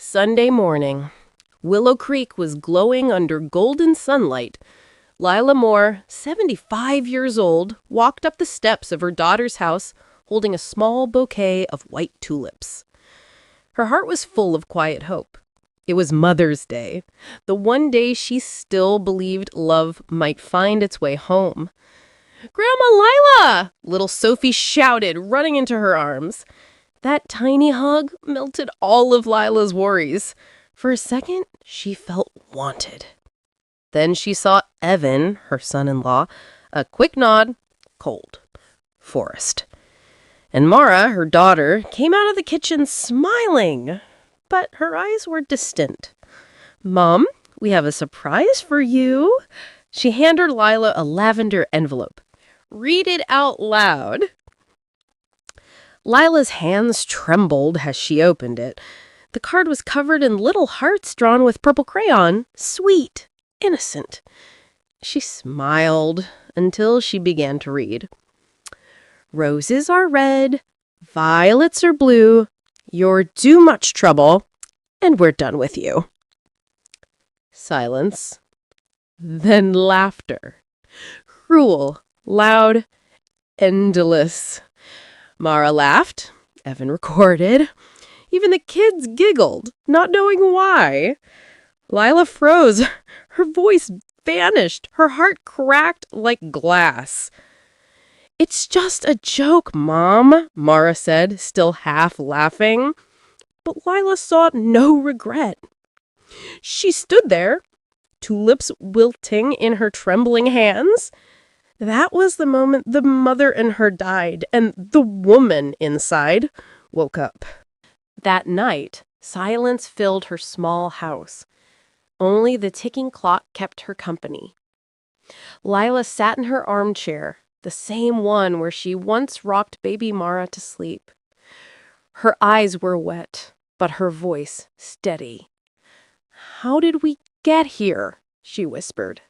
Sunday morning. Willow Creek was glowing under golden sunlight. Lila Moore, 75 years old, walked up the steps of her daughter's house holding a small bouquet of white tulips. Her heart was full of quiet hope. It was Mother's Day, the one day she still believed love might find its way home. "Grandma Lila!" little Sophie shouted, running into her arms. That tiny hug melted all of Lila's worries. For a second, she felt wanted. Then she saw Evan, her son-in-law, a quick nod, cold. Forest. And Mara, her daughter, came out of the kitchen smiling, but her eyes were distant. "Mom, we have a surprise for you." She handed Lila a lavender envelope. "Read it out loud." Lila's hands trembled as she opened it. The card was covered in little hearts drawn with purple crayon. Sweet, innocent. She smiled until she began to read. "Roses are red, violets are blue. You're too much trouble, and we're done with you." Silence. Then laughter. Cruel, loud, endless. Mara laughed. Evan recorded. Even the kids giggled, not knowing why. Lila froze. Her voice vanished. Her heart cracked like glass. "It's just a joke, Mom," Mara said, still half laughing. But Lila saw no regret. She stood there, tulips wilting in her trembling hands. That was the moment the mother in her died, and the woman inside woke up. That night, silence filled her small house. Only the ticking clock kept her company. Lila sat in her armchair, the same one where she once rocked baby Mara to sleep. Her eyes were wet, but her voice steady. "How did we get here?" she whispered.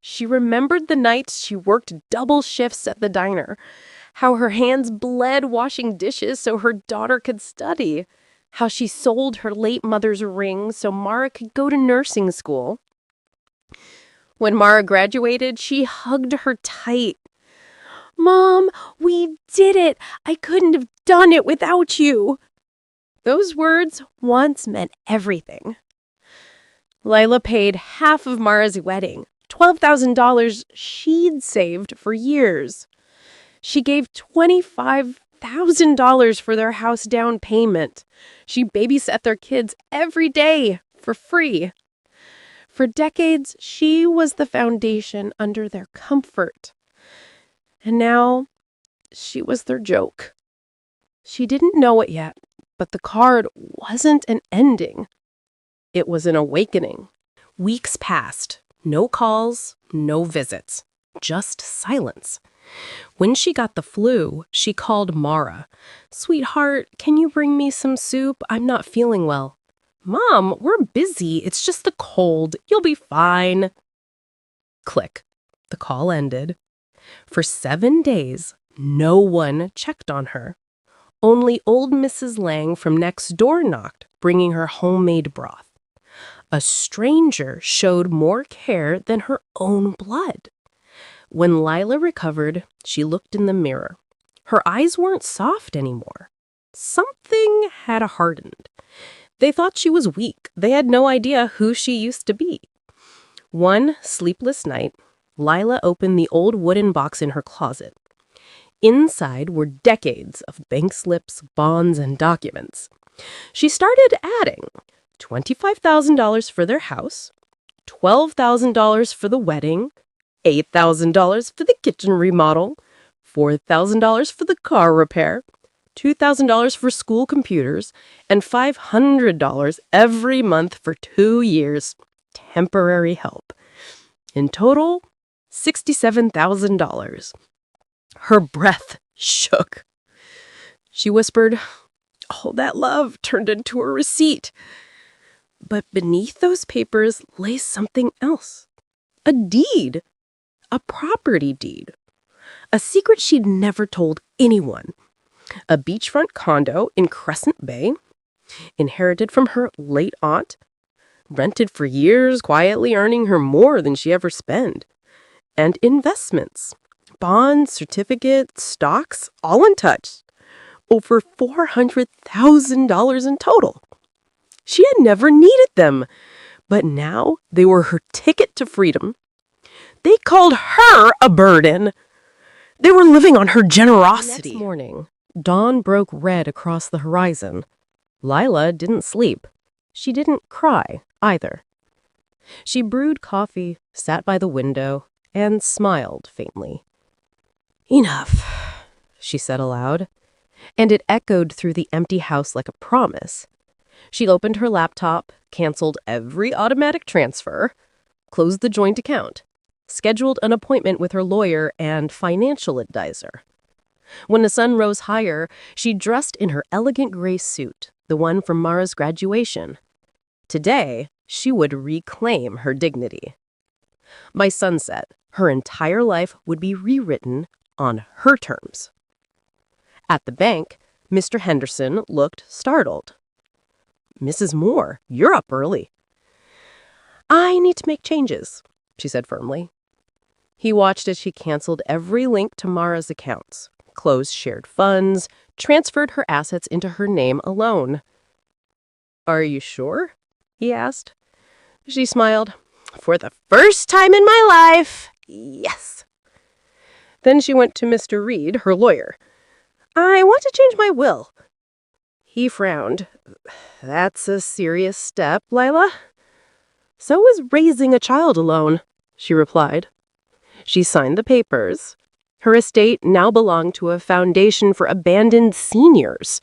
She remembered the nights she worked double shifts at the diner, how her hands bled washing dishes so her daughter could study, how she sold her late mother's ring so Mara could go to nursing school. When Mara graduated, she hugged her tight. "Mom, we did it! I couldn't have done it without you!" Those words once meant everything. Lila paid half of Mara's wedding, $12,000 she'd saved for years. She gave $25,000 for their house down payment. She babysat their kids every day for free. For decades, she was the foundation under their comfort. And now, she was their joke. She didn't know it yet, but the card wasn't an ending. It was an awakening. Weeks passed. No calls, no visits, just silence. When she got the flu, she called Mara. "Sweetheart, can you bring me some soup? I'm not feeling well." "Mom, we're busy. It's just the cold. You'll be fine." Click. The call ended. For 7 days, no one checked on her. Only old Mrs. Lang from next door knocked, bringing her homemade broth. A stranger showed more care than her own blood. When Lila recovered, she looked in the mirror. Her eyes weren't soft anymore. Something had hardened. They thought she was weak. They had no idea who she used to be. One sleepless night, Lila opened the old wooden box in her closet. Inside were decades of bank slips, bonds, and documents. She started adding $25,000 for their house, $12,000 for the wedding, $8,000 for the kitchen remodel, $4,000 for the car repair, $2,000 for school computers, and $500 every month for 2 years. Temporary help. In total, $67,000. Her breath shook. She whispered, all that love turned into a receipt. But beneath those papers lay something else. A deed. A property deed. A secret she'd never told anyone. A beachfront condo in Crescent Bay. Inherited from her late aunt, rented for years, quietly earning her more than she ever spent. And investments, bonds, certificates, stocks, all untouched. Over $400,000 in total. She had never needed them, but now they were her ticket to freedom. They called her a burden. They were living on her generosity. Next morning, dawn broke red across the horizon. Lila didn't sleep. She didn't cry either. She brewed coffee, sat by the window, and smiled faintly. "Enough," she said aloud, and it echoed through the empty house like a promise. She opened her laptop, canceled every automatic transfer, closed the joint account, scheduled an appointment with her lawyer and financial advisor. When the sun rose higher, she dressed in her elegant gray suit, the one from Mara's graduation. Today, she would reclaim her dignity. By sunset, her entire life would be rewritten on her terms. At the bank, Mr. Henderson looked startled. "Mrs. Moore, you're up early." "I need to make changes," she said firmly. He watched as she canceled every link to Mara's accounts, closed shared funds, transferred her assets into her name alone. "Are you sure?" he asked. She smiled. "For the first time in my life, yes." Then she went to Mr. Reed, her lawyer. "I want to change my will." He frowned. "That's a serious step, Lila." "So is raising a child alone," she replied. She signed the papers. Her estate now belonged to a foundation for abandoned seniors.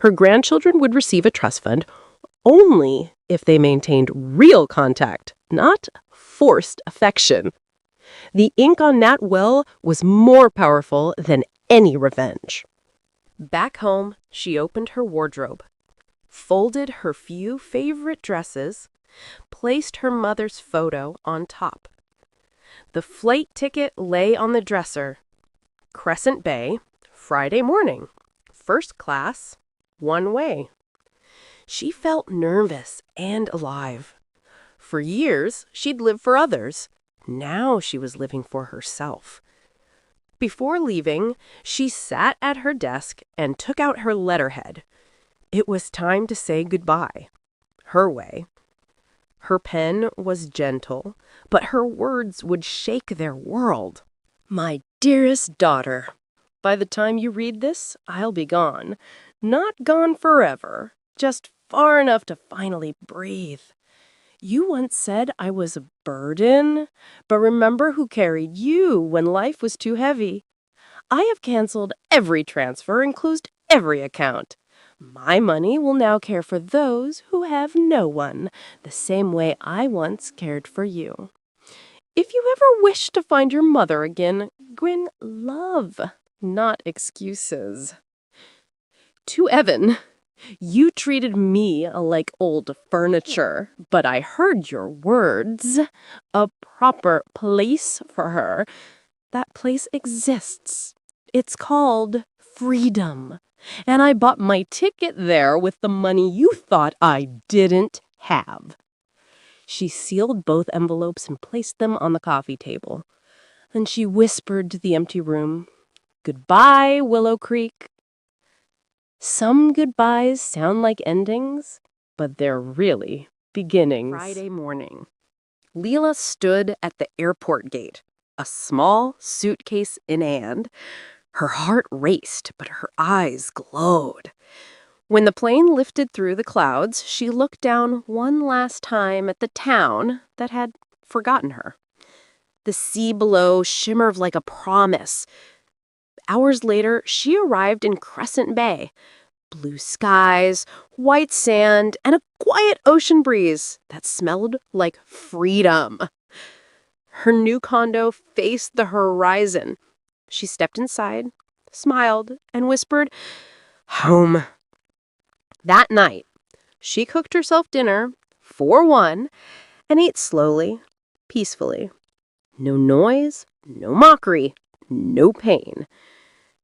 Her grandchildren would receive a trust fund only if they maintained real contact, not forced affection. The ink on that will was more powerful than any revenge. Back home, she opened her wardrobe, folded her few favorite dresses, placed her mother's photo on top. The flight ticket lay on the dresser. Crescent Bay, Friday morning. First class, one way. She felt nervous and alive. For years, she'd lived for others. Now she was living for herself. Before leaving, she sat at her desk and took out her letterhead. It was time to say goodbye. Her way. Her pen was gentle, but her words would shake their world. "My dearest daughter, by the time you read this, I'll be gone. Not gone forever, just far enough to finally breathe. You once said I was a burden, but remember who carried you when life was too heavy. I have canceled every transfer and closed every account. My money will now care for those who have no one, the same way I once cared for you. If you ever wish to find your mother again, grin love, not excuses. To Evan, you treated me like old furniture, but I heard your words. A proper place for her. That place exists. It's called freedom. And I bought my ticket there with the money you thought I didn't have." She sealed both envelopes and placed them on the coffee table. Then she whispered to the empty room, "Goodbye, Willow Creek." Some goodbyes sound like endings, but they're really beginnings. Friday morning. Leela stood at the airport gate, a small suitcase in hand. Her heart raced, but her eyes glowed. When the plane lifted through the clouds, she looked down one last time at the town that had forgotten her. The sea below shimmered like a promise. Hours later, she arrived in Crescent Bay. Blue skies, white sand, and a quiet ocean breeze that smelled like freedom. Her new condo faced the horizon. She stepped inside, smiled, and whispered, "Home." That night, she cooked herself dinner for one and ate slowly, peacefully. No noise, no mockery, no pain.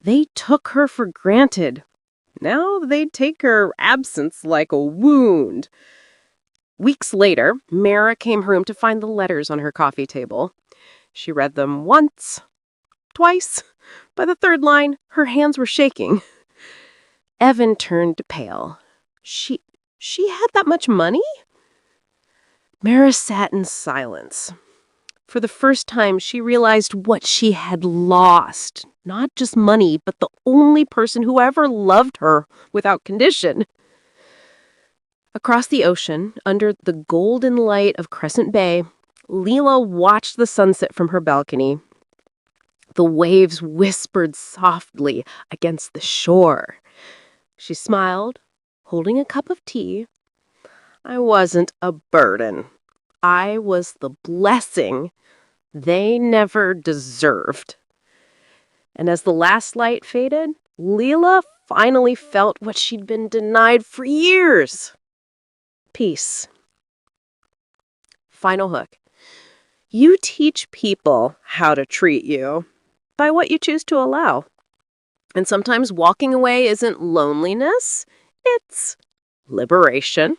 They took her for granted. Now they'd take her absence like a wound. Weeks later, Mara came home to find the letters on her coffee table. She read them once, twice. By the third line, her hands were shaking. Evan turned pale. She had that much money? Mara sat in silence. For the first time, she realized what she had lost. Not just money, but the only person who ever loved her without condition. Across the ocean, under the golden light of Crescent Bay, Leela watched the sunset from her balcony. The waves whispered softly against the shore. She smiled, holding a cup of tea. I wasn't a burden. I was the blessing they never deserved. And as the last light faded, Leela finally felt what she'd been denied for years. Peace. Final hook. You teach people how to treat you by what you choose to allow. And sometimes walking away isn't loneliness, it's liberation.